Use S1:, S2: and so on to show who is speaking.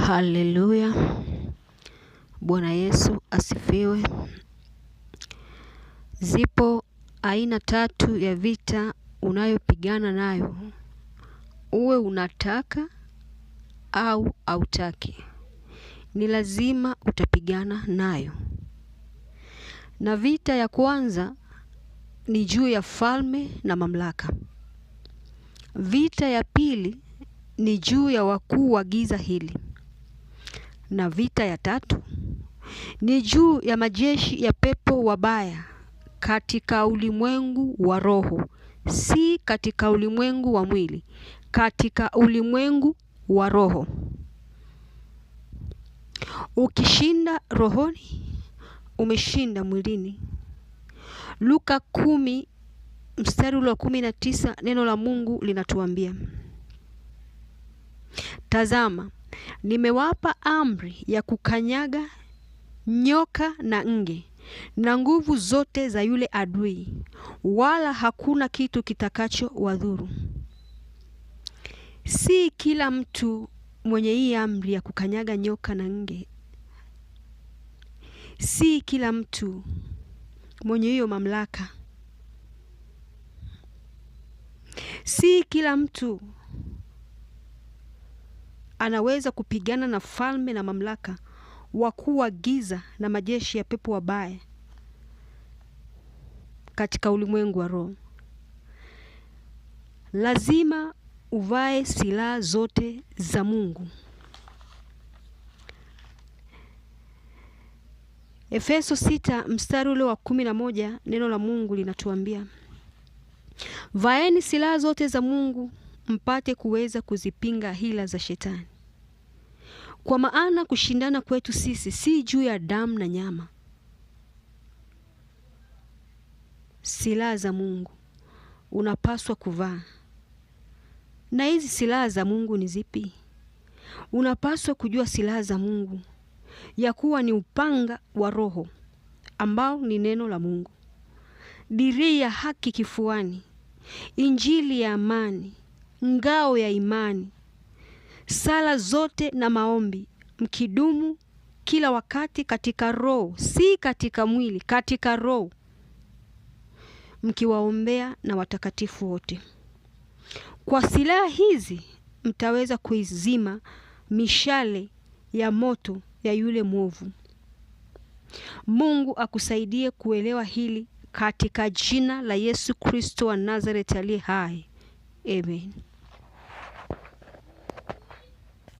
S1: Haleluya. Bwana Yesu asifiwe. Zipo aina tatu ya vita unayopigana nayo. Uwe unataka au hautaki, ni lazima utapigana nayo. Na vita ya kwanza ni juu ya falme na mamlaka. Vita ya pili ni juu ya wakuu wa giza hili. Na vita ya tatu ni juu ya majeshi ya pepo wabaya katika ulimwengu wa roho, si katika ulimwengu wa mwili, katika ulimwengu wa roho. Ukishinda rohoni, umeshinda mwilini. Luka 10 mstari wa 19, neno la Mungu linatuambia, tazama, nimewapa amri ya kukanyaga nyoka na nge na nguvu zote za yule adui, wala hakuna kitu kitakacho wadhuru. Si kila mtu mwenye hii amri ya kukanyaga nyoka na nge, si kila mtu mwenye hiyo mamlaka, si kila mtu anaweza kupigana na falme na mamlaka, wakuu wa giza na majeshi ya pepo wabaya katika ulimwengu wa roho. Lazima uvae silaha zote za Mungu. Efeso 6 mstari ule wa 11, neno la Mungu linatuambia, vaeni silaha zote za Mungu mpate kuweza kuzipinga hila za shetani. Kwa maana kushindana kwetu sisi si juu ya damu na nyama. Silaha za Mungu unapaswa kuvaa. Na hizi silaha za Mungu ni zipi? Unapaswa kujua silaha za Mungu ya kuwa ni upanga wa roho ambao ni neno la Mungu, dirii ya haki kifuani, injili ya amani, ngao ya imani, sala zote na maombi, mkidumu kila wakati katika roho, si katika mwili, katika roho, mkiwaombea na watakatifu wote. Kwa silaha hizi mtaweza kuizima mishale ya moto ya yule mwovu. Mungu akusaidie kuelewa hili katika jina la Yesu Kristo wa Nazareti aliye hai. Amen.